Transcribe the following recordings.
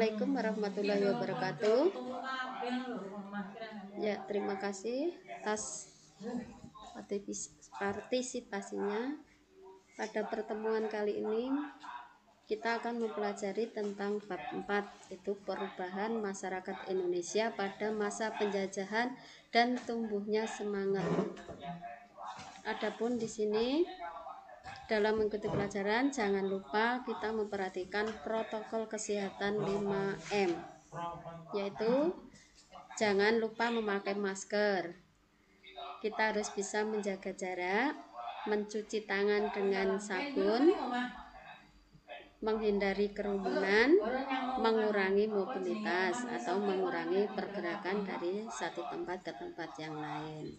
Assalamualaikum warahmatullahi wabarakatuh. Ya, terima kasih atas partisipasinya. Pada pertemuan kali ini kita akan mempelajari tentang bab 4, yaitu perubahan masyarakat Indonesia pada masa penjajahan dan tumbuhnya semangat. Adapun di sini dalam mengikuti pelajaran jangan lupa kita memperhatikan protokol kesehatan 5M, yaitu jangan lupa memakai masker, kita harus bisa menjaga jarak, mencuci tangan dengan sabun, menghindari kerumunan, mengurangi mobilitas atau mengurangi pergerakan dari satu tempat ke tempat yang lain.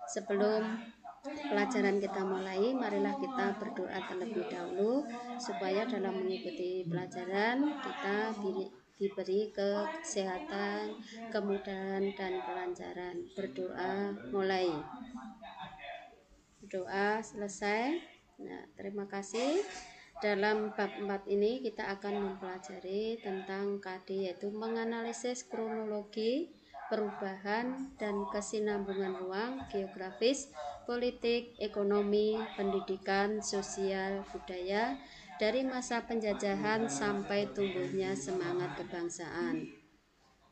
Sebelum pelajaran kita mulai, marilah kita berdoa terlebih dahulu supaya dalam mengikuti pelajaran kita diberi kesehatan, kemudahan dan kelancaran. Berdoa mulai. Doa selesai. Nah, terima kasih. Dalam bab 4 ini kita akan mempelajari tentang KD, yaitu menganalisis kronologi perubahan dan kesinambungan ruang geografis, politik, ekonomi, pendidikan, sosial, budaya dari masa penjajahan sampai tumbuhnya semangat kebangsaan.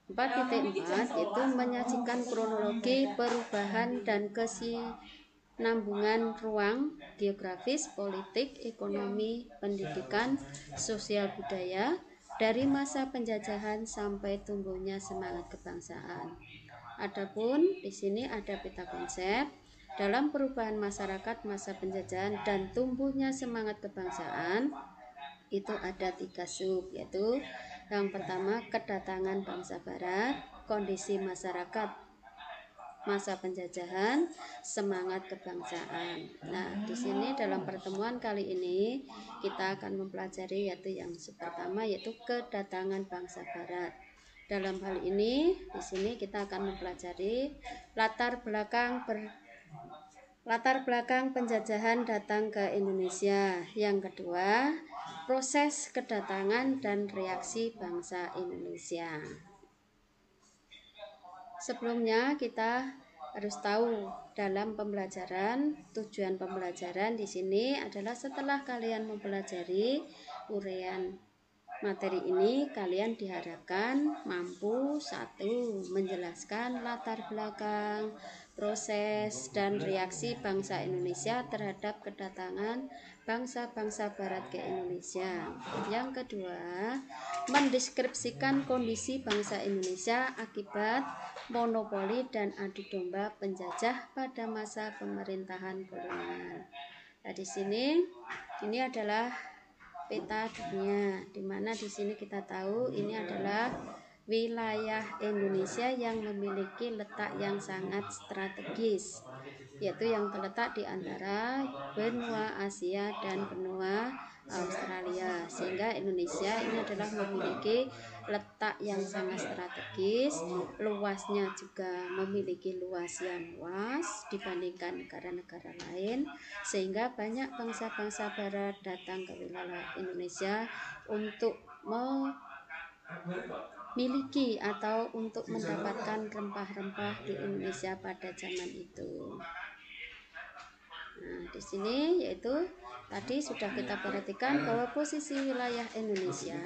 4.4 itu menyajikan kronologi perubahan dan kesinambungan ruang geografis, politik, ekonomi, pendidikan, sosial, budaya dari masa penjajahan sampai tumbuhnya semangat kebangsaan. Adapun di sini ada peta konsep dalam perubahan masyarakat masa penjajahan dan tumbuhnya semangat kebangsaan. Itu ada 3 sub, yaitu yang pertama kedatangan bangsa barat, kondisi masyarakat masa penjajahan, semangat kebangsaan. Nah, di sini dalam pertemuan kali ini kita akan mempelajari yaitu yang pertama, yaitu kedatangan bangsa barat. Dalam hal ini di sini kita akan mempelajari latar belakang penjajahan datang ke Indonesia. Yang kedua, proses kedatangan dan reaksi bangsa Indonesia. Sebelumnya kita harus tahu dalam pembelajaran, tujuan pembelajaran di sini adalah setelah kalian mempelajari uraian materi ini, kalian diharapkan mampu 1. Menjelaskan latar belakang, proses, dan reaksi bangsa Indonesia terhadap kedatangan bangsa-bangsa barat ke Indonesia. Yang kedua, mendeskripsikan kondisi bangsa Indonesia akibat monopoli dan adu domba penjajah pada masa pemerintahan kolonial. Nah, di sini ini adalah peta dunia, di mana di sini kita tahu ini adalah wilayah Indonesia yang memiliki letak yang sangat strategis, yaitu yang terletak di antara benua Asia dan benua Australia, sehingga Indonesia ini adalah memiliki letak yang sangat strategis, luasnya juga memiliki luas yang luas dibandingkan negara-negara lain, sehingga banyak bangsa-bangsa barat datang ke wilayah Indonesia untuk memiliki atau untuk mendapatkan rempah-rempah di Indonesia pada zaman itu. Nah, di sini yaitu tadi sudah kita perhatikan bahwa posisi wilayah Indonesia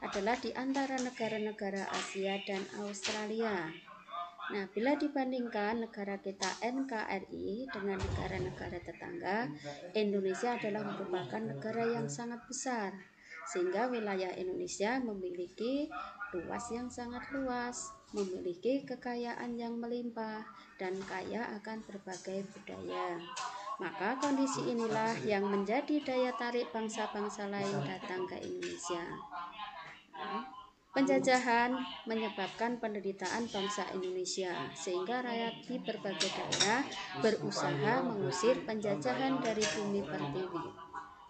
adalah di antara negara-negara Asia dan Australia. Nah, bila dibandingkan negara kita NKRI dengan negara-negara tetangga, Indonesia adalah merupakan negara yang sangat besar, sehingga wilayah Indonesia memiliki luas yang sangat luas, memiliki kekayaan yang melimpah, dan kaya akan berbagai budaya. Maka kondisi inilah yang menjadi daya tarik bangsa-bangsa lain datang ke Indonesia. Penjajahan menyebabkan penderitaan bangsa Indonesia, sehingga rakyat di berbagai daerah berusaha mengusir penjajahan dari bumi pertiwi.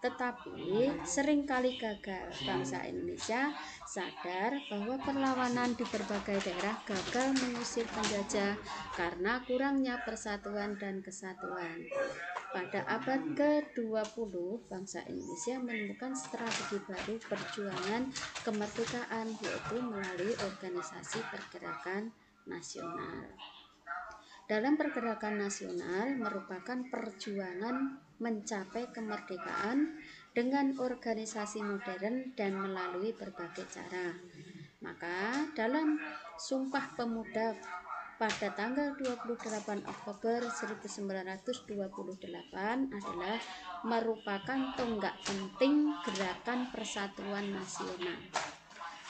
tetapi seringkali gagal. Bangsa Indonesia sadar bahwa perlawanan di berbagai daerah gagal mengusir penjajah karena kurangnya persatuan dan kesatuan. Pada abad ke-20, bangsa Indonesia menemukan strategi baru perjuangan kemerdekaan, yaitu melalui organisasi pergerakan nasional. Dalam pergerakan nasional merupakan perjuangan mencapai kemerdekaan dengan organisasi modern dan melalui berbagai cara. Maka dalam Sumpah Pemuda pada tanggal 28 Oktober 1928 adalah merupakan tonggak penting gerakan persatuan nasional.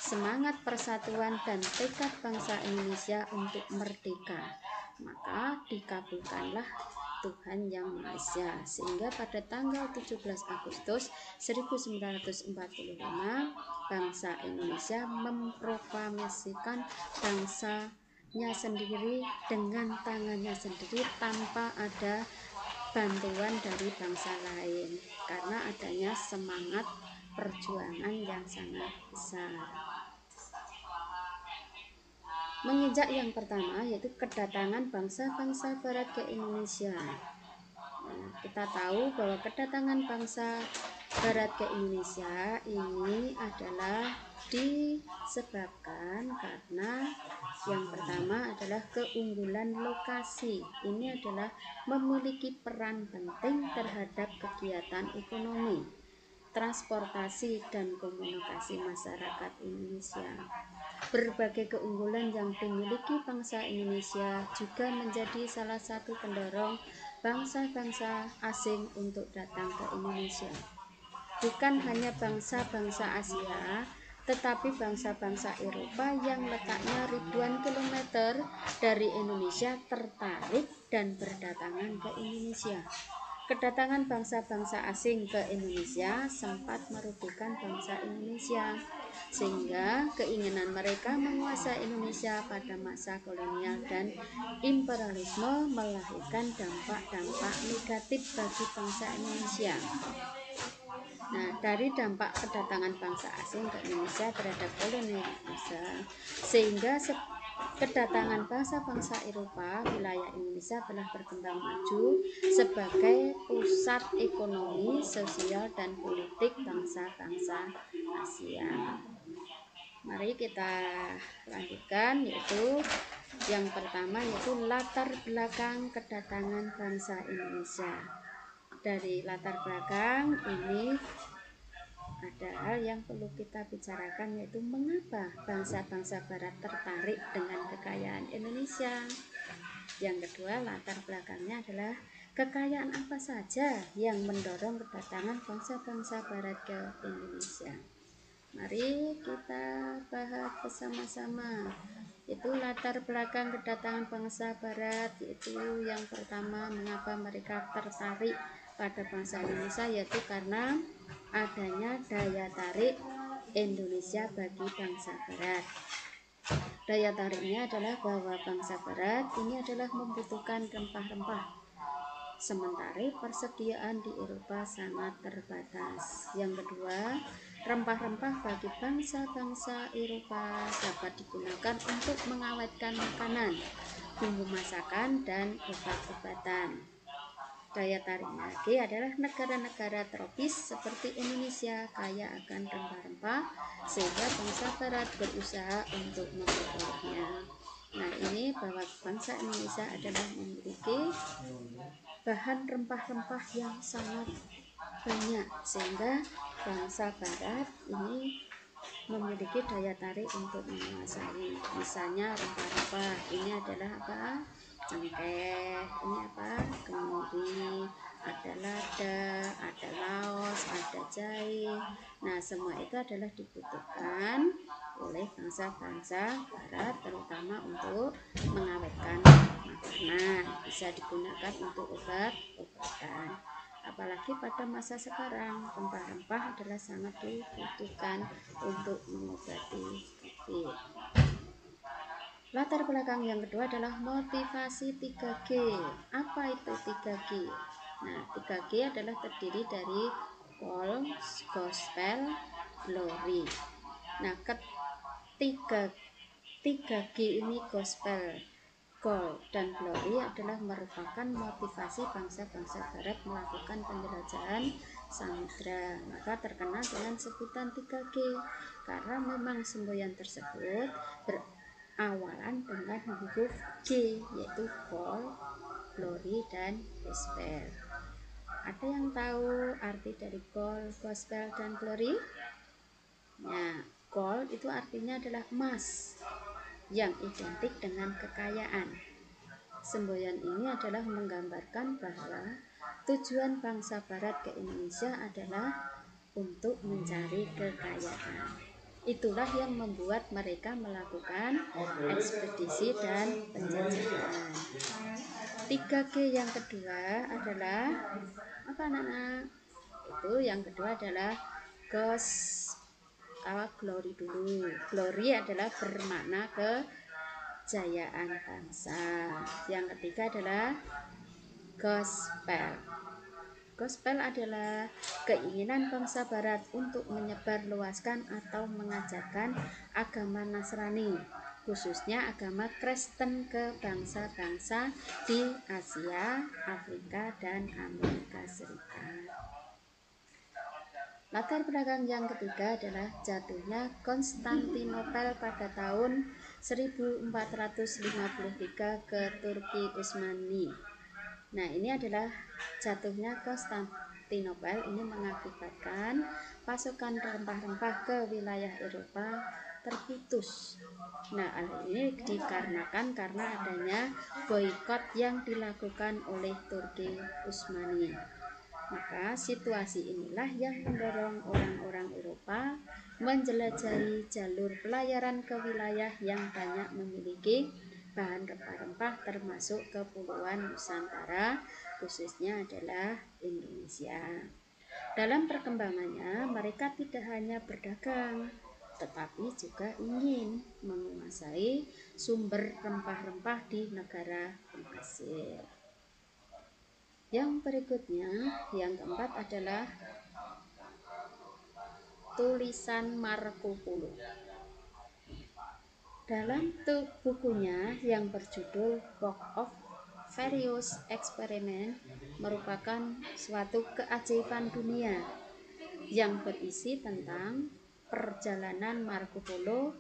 Semangat persatuan dan tekad bangsa Indonesia untuk merdeka, maka dikabulkanlah Tuhan Yang Maha Esa, sehingga pada tanggal 17 Agustus 1945 bangsa Indonesia memproklamasikan bangsanya sendiri dengan tangannya sendiri tanpa ada bantuan dari bangsa lain, karena adanya semangat perjuangan yang sangat besar. Menginjak yang pertama, yaitu kedatangan bangsa-bangsa barat ke Indonesia. Kita tahu bahwa kedatangan bangsa barat ke Indonesia ini adalah disebabkan karena yang pertama adalah keunggulan lokasi. Ini adalah memiliki peran penting terhadap kegiatan ekonomi, transportasi, dan komunikasi masyarakat Indonesia. Berbagai keunggulan yang dimiliki bangsa Indonesia juga menjadi salah satu pendorong bangsa-bangsa asing untuk datang ke Indonesia. Bukan hanya bangsa-bangsa Asia, tetapi bangsa-bangsa Eropa yang letaknya ribuan kilometer dari Indonesia tertarik dan berdatangan ke Indonesia. Kedatangan bangsa-bangsa asing ke Indonesia sempat merugikan bangsa Indonesia, sehingga keinginan mereka menguasai Indonesia pada masa kolonial dan imperialisme melahirkan dampak-dampak negatif bagi bangsa Indonesia. Nah, dari dampak kedatangan bangsa asing ke Indonesia terhadap kolonialisme, sehingga kedatangan bangsa-bangsa Eropa, wilayah Indonesia telah berkembang maju sebagai pusat ekonomi, sosial, dan politik bangsa-bangsa Asia. Mari kita lanjutkan, yaitu yang pertama yaitu latar belakang kedatangan bangsa Indonesia. Dari latar belakang ini ada hal yang perlu kita bicarakan, yaitu mengapa bangsa-bangsa barat tertarik dengan kekayaan Indonesia. Yang kedua, latar belakangnya adalah kekayaan apa saja yang mendorong kedatangan bangsa-bangsa barat ke Indonesia. Mari kita bahas bersama-sama. Itu latar belakang kedatangan bangsa barat, yaitu yang pertama, mengapa mereka tertarik pada bangsa Indonesia, yaitu karena adanya daya tarik Indonesia bagi bangsa barat. Daya tariknya adalah bahwa bangsa barat ini adalah membutuhkan rempah-rempah, sementara persediaan di Eropa sangat terbatas. Yang kedua, rempah-rempah bagi bangsa-bangsa Eropa dapat digunakan untuk mengawetkan makanan, bumbu masakan, dan obat-obatan. Daya tarik lagi adalah negara-negara tropis seperti Indonesia kaya akan rempah-rempah, sehingga bangsa barat berusaha untuk memperolehnya. Nah, ini bahwa bangsa Indonesia adalah memiliki bahan rempah-rempah yang sangat banyak, sehingga bangsa barat ini memiliki daya tarik untuk menguasai. Misalnya rempah-rempah ini adalah apa? Cengkeh, ini apa? Kemiri, ada lada, ada laos, ada jahe. Nah, semua itu adalah dibutuhkan oleh bangsa-bangsa barat, terutama untuk mengawetkan makanan, bisa digunakan untuk obat-obatan. Apalagi pada masa sekarang, rempah-rempah adalah sangat dibutuhkan untuk mengobati COVID. Latar belakang yang kedua adalah motivasi 3G. Apa itu 3G? Nah, 3G adalah terdiri dari gold, gospel, glory. Nah, ketiga 3G ini gospel, gold, dan glory adalah merupakan motivasi bangsa-bangsa barat melakukan penjelajahan samudra. Maka terkenal dengan sebutan 3G karena memang semboyan tersebut berawalan dengan huruf G, yaitu gold, glory, dan gospel. Ada yang tahu arti dari gold, gospel, dan glory? Nah, gold itu artinya adalah emas yang identik dengan kekayaan. Semboyan ini adalah menggambarkan bahwa tujuan bangsa barat ke Indonesia adalah untuk mencari kekayaan. Itulah yang membuat mereka melakukan ekspedisi dan penjajahan. 3G yang kedua adalah apa, anak-anak? Itu yang kedua adalah glory dulu. Glory adalah bermakna kejayaan bangsa. Yang ketiga adalah gospel. Gospel adalah keinginan bangsa barat untuk menyebarluaskan atau mengajarkan agama Nasrani, khususnya agama Kristen, ke bangsa-bangsa di Asia, Afrika, dan Amerika Serikat. Latar belakang yang ketiga adalah jatuhnya Konstantinopel pada tahun 1453 ke Turki Utsmani. Nah, ini adalah jatuhnya Konstantinopel ini mengakibatkan pasokan rempah-rempah ke wilayah Eropa terputus. Nah, hal ini dikarenakan karena adanya boikot yang dilakukan oleh Turki Utsmani. Maka situasi inilah yang mendorong orang-orang Eropa menjelajahi jalur pelayaran ke wilayah yang banyak memiliki bahan rempah-rempah termasuk kepulauan Nusantara, khususnya adalah Indonesia. Dalam perkembangannya, mereka tidak hanya berdagang, tetapi juga ingin menguasai sumber rempah-rempah di negara penghasil. Yang berikutnya, yang keempat adalah tulisan Marco Polo. Dalam bukunya yang berjudul Book of Various Experiments merupakan suatu keajaiban dunia yang berisi tentang perjalanan Marco Polo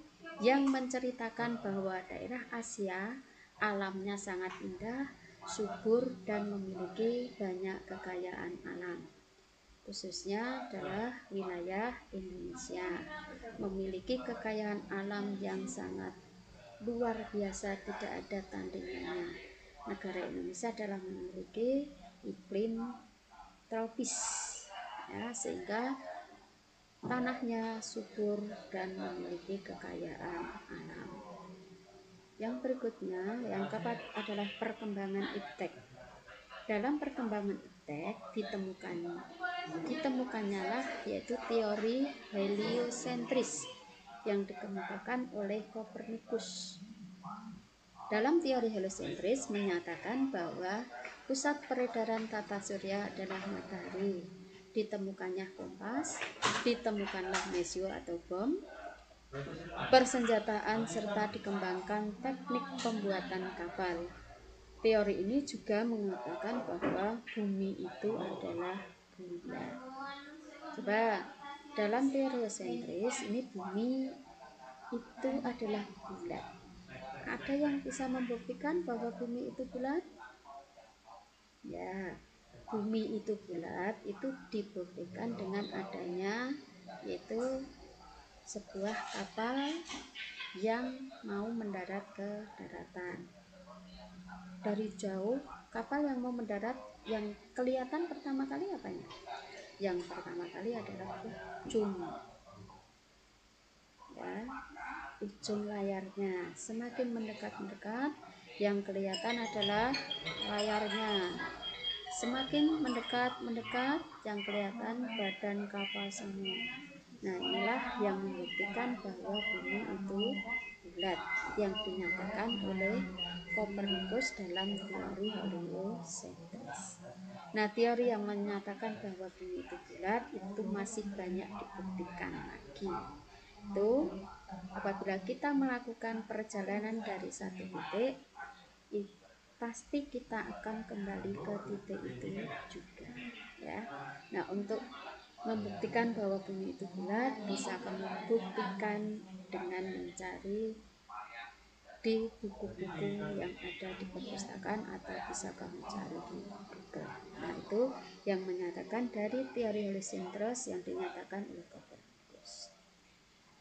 yang menceritakan bahwa daerah Asia alamnya sangat indah, subur, dan memiliki banyak kekayaan alam. Khususnya adalah wilayah Indonesia memiliki kekayaan alam yang sangat luar biasa, tidak ada tandingannya. Negara Indonesia adalah memiliki iklim tropis, ya, sehingga tanahnya subur dan memiliki kekayaan alam. Yang berikutnya, yang keempat adalah perkembangan iptek. Dalam perkembangan iptek ditemukannya lah yaitu teori heliosentris yang dikemukakan oleh Kopernikus. Dalam teori heliosentris menyatakan bahwa pusat peredaran tata surya adalah matahari. Ditemukannya kompas, ditemukanlah mesio atau bom, persenjataan, serta dikembangkan teknik pembuatan kapal. Teori ini juga mengatakan bahwa bumi itu adalah bulat. Coba, dalam teori heliosentris ini bumi itu adalah bulat. Ada yang bisa membuktikan bahwa bumi itu bulat? Ya, bumi itu bulat itu dibuktikan dengan adanya yaitu sebuah kapal yang mau mendarat ke daratan. Dari jauh kapal yang mau mendarat, yang kelihatan pertama kali apanya? Yang pertama kali adalah ujung, ya, ujung layarnya. Semakin mendekat yang kelihatan adalah layarnya. Semakin mendekat yang kelihatan badan kapal semua. Nah, inilah yang membuktikan bahwa bumi itu bulat yang dinyatakan oleh Kopernikus dalam teori heliosentris. Nah, teori yang menyatakan bahwa bumi itu bulat itu masih banyak dibuktikan lagi. Itu apabila kita melakukan perjalanan dari satu titik, pasti kita akan kembali ke titik itu juga, ya. Nah, untuk membuktikan bahwa bumi itu bulat bisa kamu buktikan dengan mencari di buku-buku yang ada di perpustakaan atau bisa kamu cari di Google. Nah, itu yang menyatakan dari teori heliosentris yang dinyatakan oleh Kopernikus.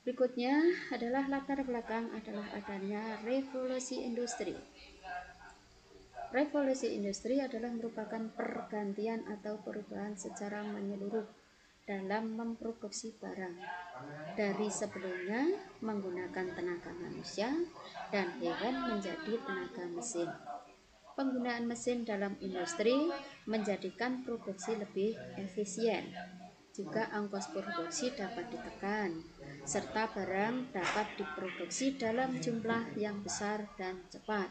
Berikutnya adalah latar belakang adalah adanya revolusi industri. Revolusi industri adalah merupakan pergantian atau perubahan secara menyeluruh dalam memproduksi barang. Dari sebelumnya menggunakan tenaga manusia dan hewan menjadi tenaga mesin. Penggunaan mesin dalam industri menjadikan produksi lebih efisien. Juga ongkos produksi dapat ditekan, serta barang dapat diproduksi dalam jumlah yang besar dan cepat.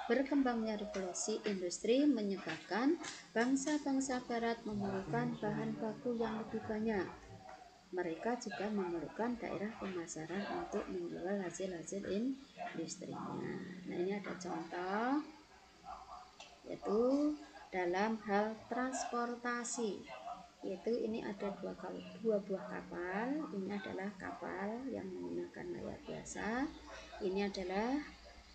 Berkembangnya revolusi industri menyebabkan bangsa-bangsa barat memerlukan bahan baku yang lebih banyak. Mereka juga memerlukan daerah pemasaran untuk menjual hasil-hasil industrinya. Nah, ini ada contoh, yaitu dalam hal transportasi. Yaitu ini ada dua buah kapal. Ini adalah kapal yang menggunakan layar biasa. Ini adalah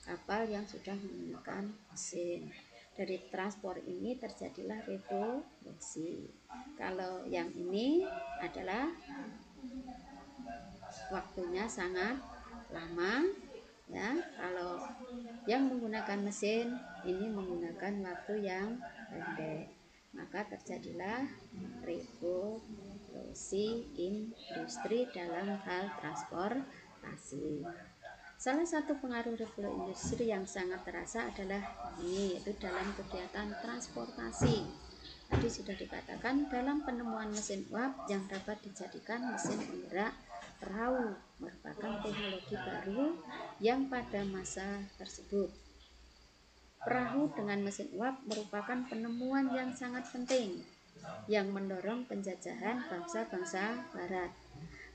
kapal yang sudah menggunakan mesin. Dari transport ini terjadilah revolusi. Kalau yang ini adalah waktunya sangat lama, ya. Kalau yang menggunakan mesin ini menggunakan waktu yang pendek, maka terjadilah revolusi industri dalam hal transportasi. Salah satu pengaruh revolusi industri yang sangat terasa adalah ini, yaitu dalam kegiatan transportasi. Tadi sudah dikatakan dalam penemuan mesin uap yang dapat dijadikan mesin penggerak perahu merupakan teknologi baru yang pada masa tersebut. Perahu dengan mesin uap merupakan penemuan yang sangat penting yang mendorong penjajahan bangsa-bangsa barat.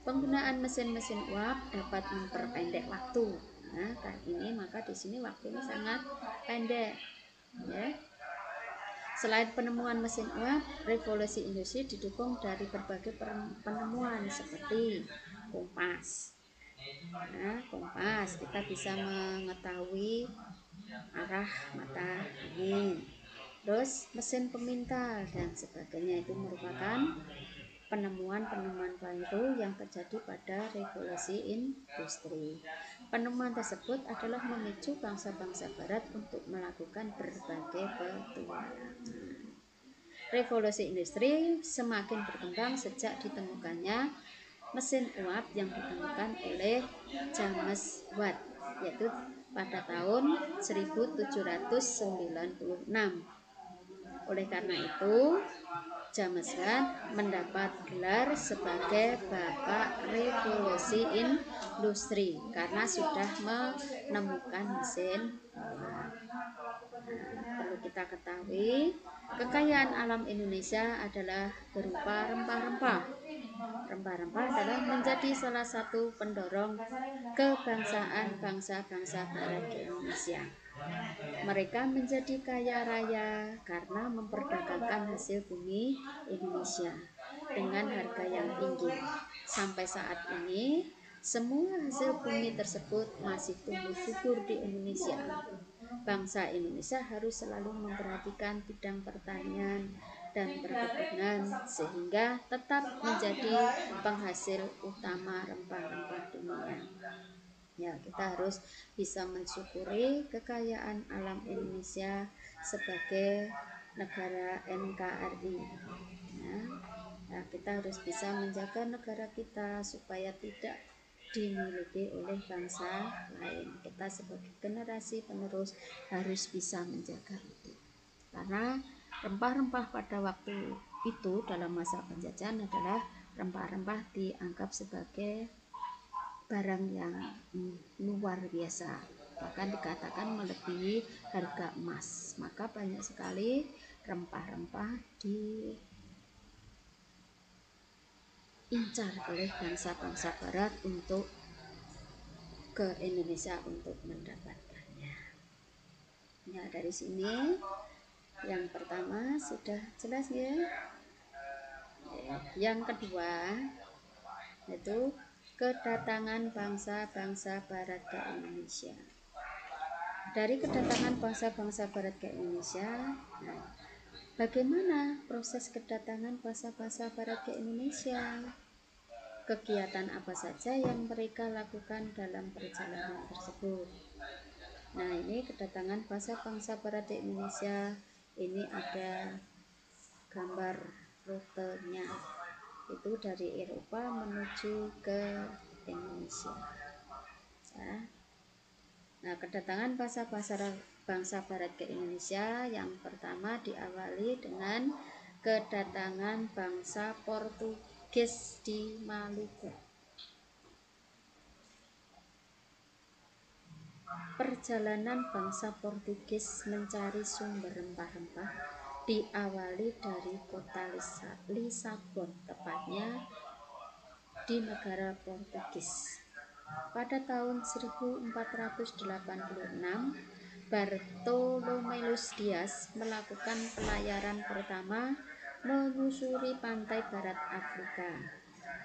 Penggunaan mesin-mesin uap dapat memperpendek waktu. Nah, kayak ini maka di sini waktunya sangat pendek, ya. Selain penemuan mesin uap, revolusi industri didukung dari berbagai penemuan seperti kompas. Nah, kompas kita bisa mengetahui arah mata angin. Terus mesin pemintal dan sebagainya itu merupakan penemuan-penemuan baru yang terjadi pada revolusi industri. Penemuan tersebut adalah memicu bangsa-bangsa barat untuk melakukan berbagai petualangan. Revolusi industri semakin berkembang sejak ditemukannya mesin uap yang ditemukan oleh James Watt, yaitu pada tahun 1796. Oleh karena itu, James Watt mendapat gelar sebagai Bapak Revolusi Industri karena sudah menemukan mesin uap. Perlu kita ketahui, kekayaan alam Indonesia adalah berupa rempah-rempah. Rempah-rempah adalah menjadi salah satu pendorong kebangsaan bangsa-bangsa barat di Indonesia. Mereka menjadi kaya raya karena memperdagangkan hasil bumi Indonesia dengan harga yang tinggi. Sampai saat ini, semua hasil bumi tersebut masih tumbuh subur di Indonesia. Bangsa Indonesia harus selalu memperhatikan bidang pertanian dan perkebunan sehingga tetap menjadi penghasil utama rempah-rempah dunia. Ya, kita harus bisa mensyukuri kekayaan alam Indonesia sebagai negara NKRI. Ya, kita harus bisa menjaga negara kita supaya tidak dimiliki oleh bangsa lain. Kita sebagai generasi penerus harus bisa menjaga itu. Karena rempah-rempah pada waktu itu dalam masa penjajahan adalah rempah-rempah dianggap sebagai barang yang luar biasa. bahkan dikatakan melebihi harga emas. Maka banyak sekali rempah-rempah diincar oleh bangsa-bangsa barat untuk ke Indonesia untuk mendapatkannya. Nah, dari sini yang pertama sudah jelas ya. Yang kedua yaitu kedatangan bangsa-bangsa barat ke Indonesia. Dari kedatangan bangsa-bangsa barat ke Indonesia, nah, bagaimana proses kedatangan bangsa-bangsa barat ke Indonesia? Kegiatan apa saja yang mereka lakukan dalam perjalanan tersebut? Nah, ini kedatangan bangsa-bangsa barat di Indonesia. Ini ada gambar rutenya, itu dari Eropa menuju ke Indonesia. Nah, kedatangan bangsa barat ke Indonesia yang pertama diawali dengan kedatangan bangsa Portugis di Maluku. Perjalanan bangsa Portugis mencari sumber rempah-rempah diawali dari kota Lisabon, tepatnya di negara Portugis. Pada tahun 1486, Bartolomeu Dias melakukan pelayaran pertama menyusuri pantai barat Afrika.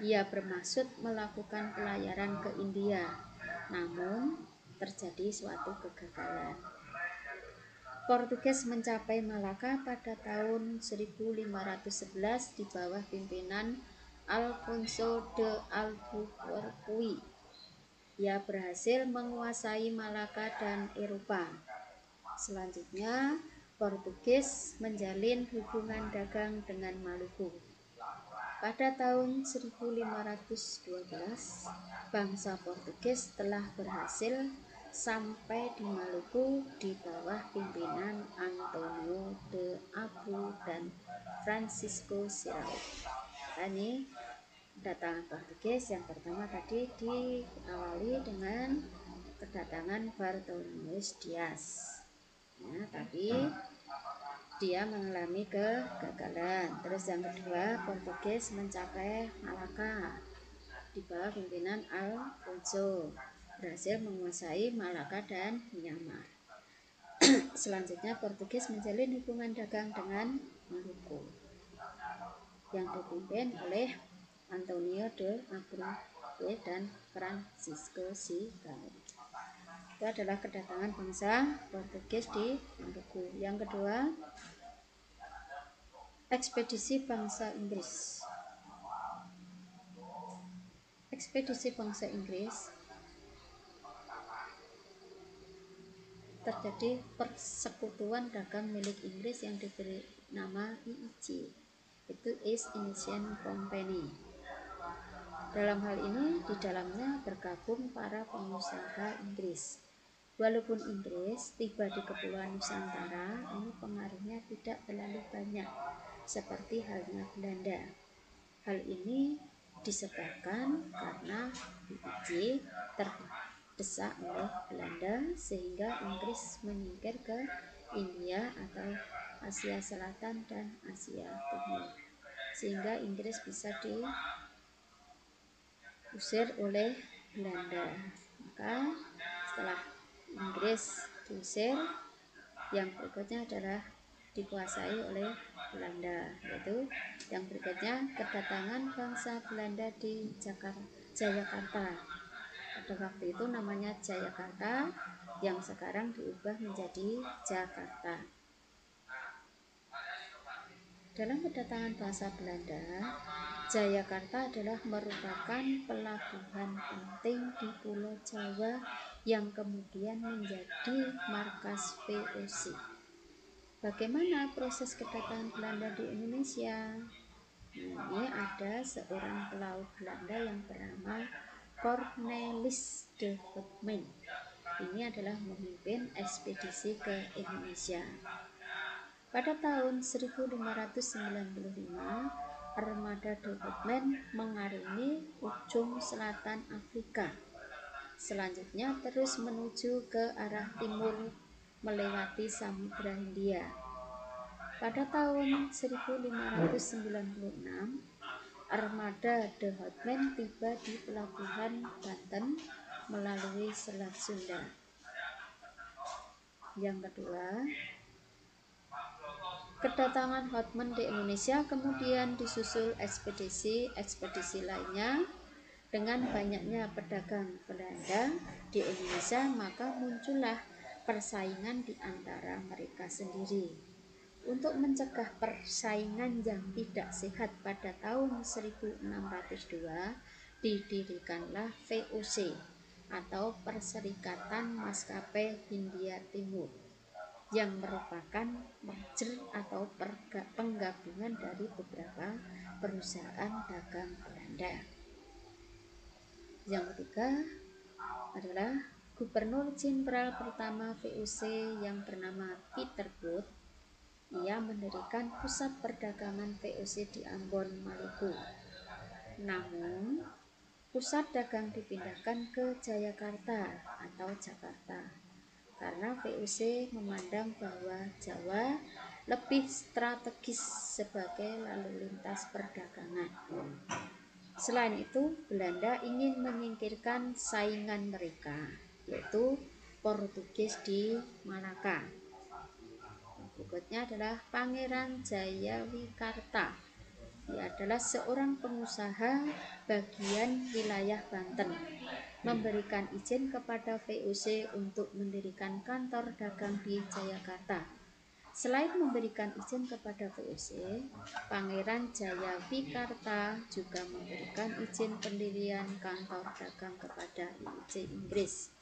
Ia bermaksud melakukan pelayaran ke India, namun terjadi suatu kegagalan. Portugis mencapai Malaka pada tahun 1511 di bawah pimpinan Alfonso de Albuquerque. Ia berhasil menguasai Malaka dan Eropa. Selanjutnya, Portugis menjalin hubungan dagang dengan Maluku. Pada tahun 1512, bangsa Portugis telah berhasil sampai di Maluku di bawah pimpinan Antonio de Abreu dan Francisco Serrao. Ini kedatangan Portugis yang pertama tadi diawali dengan kedatangan Bartolomeu Dias. Nah, tapi dia mengalami kegagalan. Terus yang kedua, Portugis mencapai Malaka di bawah pimpinan Alfonso, berhasil menguasai Malaka dan Myanmar. Selanjutnya Portugis menjalin hubungan dagang dengan Maluku yang dipimpin oleh Antonio de Abreu dan Francisco Serrao. Itu adalah kedatangan bangsa Portugis di Maluku. Yang kedua, ekspedisi bangsa Inggris. Ekspedisi bangsa Inggris terjadi persekutuan dagang milik Inggris yang diberi nama EIC, itu East Indian Company. Dalam hal ini di dalamnya bergabung para pengusaha Inggris. Walaupun Inggris tiba di Kepulauan Nusantara, ini pengaruhnya tidak terlalu banyak seperti halnya Belanda. Hal ini disebabkan karena EIC terdesak oleh Belanda sehingga Inggris menyingkir ke India atau Asia Selatan dan Asia Timur, sehingga Inggris bisa diusir oleh Belanda. Maka setelah Inggris diusir, yang berikutnya adalah dikuasai oleh Belanda, yaitu yang berikutnya kedatangan bangsa Belanda di Jayakarta. Pada waktu itu namanya Jayakarta, yang sekarang diubah menjadi Jakarta. Dalam kedatangan bangsa Belanda, Jayakarta adalah merupakan pelabuhan penting di Pulau Jawa yang kemudian menjadi markas VOC. Bagaimana proses kedatangan Belanda di Indonesia? Ini ada seorang pelaut Belanda yang bernama Cornelis de Houtman. Ini adalah memimpin ekspedisi ke Indonesia. Pada tahun 1595, armada de Houtman mengarungi ujung selatan Afrika Selanjutnya terus menuju ke arah timur melewati Samudra Hindia. Pada tahun 1596, armada De Houtman tiba di pelabuhan Banten melalui Selat Sunda. Yang kedua, kedatangan Houtman di Indonesia kemudian disusul ekspedisi lainnya. Dengan banyaknya pedagang Belanda di Indonesia, maka muncullah persaingan di antara mereka sendiri. Untuk mencegah persaingan yang tidak sehat, pada tahun 1602 didirikanlah VOC atau Perserikatan Maskapai Hindia Timur, yang merupakan merger atau penggabungan dari beberapa perusahaan dagang Belanda. Yang ketiga adalah Gubernur Jenderal pertama VOC yang bernama Peter Booth. Ia mendirikan pusat perdagangan VOC di Ambon, Maluku. Namun, pusat dagang dipindahkan ke Jayakarta atau Jakarta karena VOC memandang bahwa Jawa lebih strategis sebagai lalu lintas perdagangan. Selain itu, Belanda ingin menyingkirkan saingan mereka, yaitu Portugis di Malaka. Berikutnya adalah Pangeran Jayawikarta. Ia adalah seorang pengusaha bagian wilayah Banten, memberikan izin kepada VOC untuk mendirikan kantor dagang di Jayakarta. Selain memberikan izin kepada VOC, Pangeran Jayawikarta juga memberikan izin pendirian kantor dagang kepada Inggris.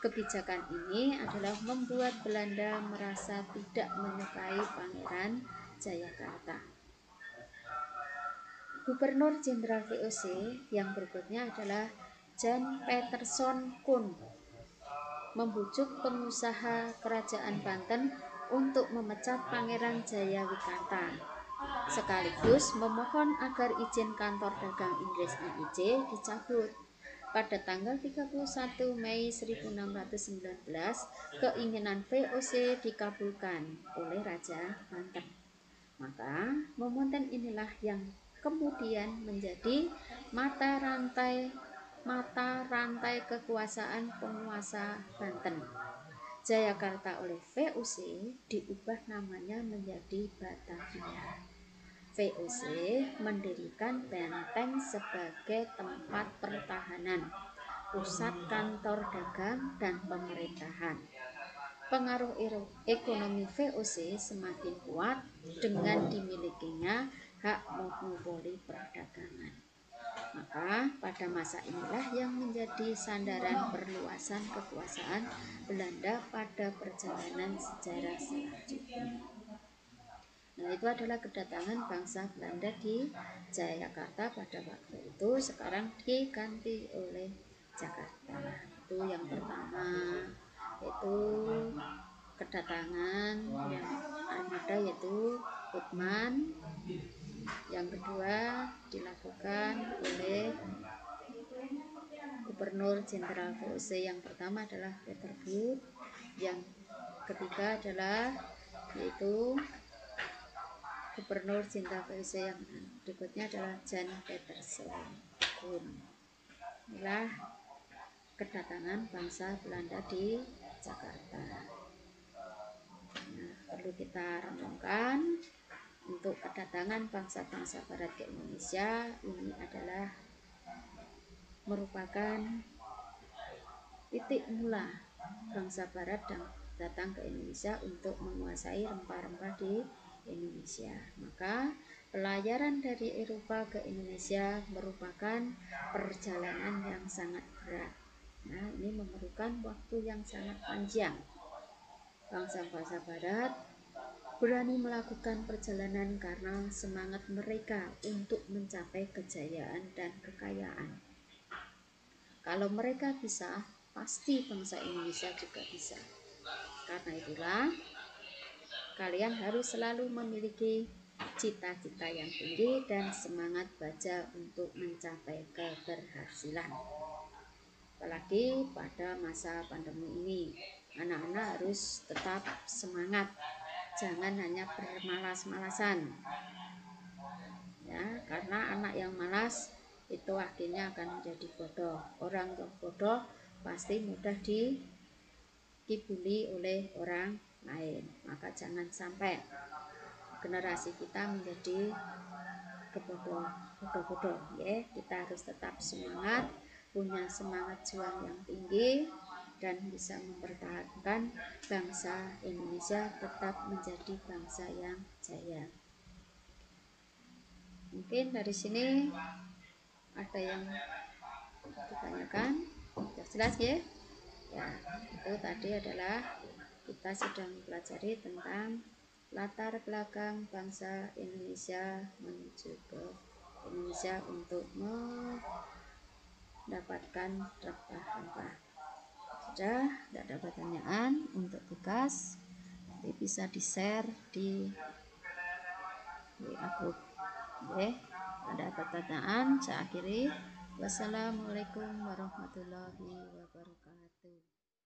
Kebijakan ini adalah membuat Belanda merasa tidak menyukai Pangeran Jayakarta. Gubernur Jenderal VOC yang berikutnya adalah Jan Peterson Koen, membujuk pengusaha kerajaan Banten untuk memecat Pangeran Jayawikarta, sekaligus memohon agar izin kantor dagang Inggris IIJ dicabut. Pada tanggal 31 Mei 1619, keinginan VOC dikabulkan oleh Raja Banten. Maka momen inilah yang kemudian menjadi mata rantai kekuasaan penguasa Banten. Jayakarta oleh VOC diubah namanya menjadi Batavia. VOC mendirikan benteng sebagai tempat pertahanan, pusat kantor dagang dan pemerintahan. Pengaruh ekonomi VOC semakin kuat dengan dimilikinya hak monopoli perdagangan. Maka pada masa inilah yang menjadi sandaran perluasan kekuasaan Belanda pada perjalanan sejarah selanjutnya. Nah, itu adalah kedatangan bangsa Belanda di Jayakarta pada waktu itu. Sekarang diganti oleh Jakarta. Itu yang pertama, yaitu kedatangan yang armada yaitu Houtman. Yang kedua dilakukan oleh Gubernur Jenderal VOC. Yang pertama adalah Peter Booth. Yang ketiga adalah yaitu Gubernur Jenderal VOC yang berikutnya adalah Jan Peterson Koen. Inilah kedatangan bangsa Belanda di Jakarta. Nah, perlu kita renungkan. Untuk kedatangan bangsa-bangsa barat ke Indonesia ini adalah merupakan titik mula bangsa barat datang ke Indonesia untuk menguasai rempah-rempah di Indonesia. Maka pelayaran dari Eropa ke Indonesia merupakan perjalanan yang sangat berat. Nah, ini memerlukan waktu yang sangat panjang. Bangsa-bangsa barat berani melakukan perjalanan karena semangat mereka untuk mencapai kejayaan dan kekayaan. Kalau mereka bisa, pasti bangsa Indonesia juga bisa. Karena itulah, kalian harus selalu memiliki cita-cita yang tinggi dan semangat baja untuk mencapai keberhasilan. apalagi pada masa pandemi ini. Anak-anak harus tetap semangat, jangan hanya bermalas-malasan ya, karena anak yang malas itu akhirnya akan menjadi bodoh. Orang yang bodoh pasti mudah dikibuli oleh orang lain. Maka jangan sampai generasi kita menjadi bodoh ya. Kita harus tetap semangat, punya semangat juang yang tinggi, dan bisa mempertahankan bangsa Indonesia tetap menjadi bangsa yang jaya. Mungkin dari sini ada yang ditanyakan, sudah jelas ya? Ya, itu tadi adalah kita sedang mempelajari tentang latar belakang bangsa Indonesia menuju ke Indonesia untuk mendapatkan rempah-rempah. Sudah, tidak ada pertanyaan untuk tugas, nanti bisa di-share di WA group. Oke, ada pertanyaan, saya akhiri. Wassalamualaikum warahmatullahi wabarakatuh.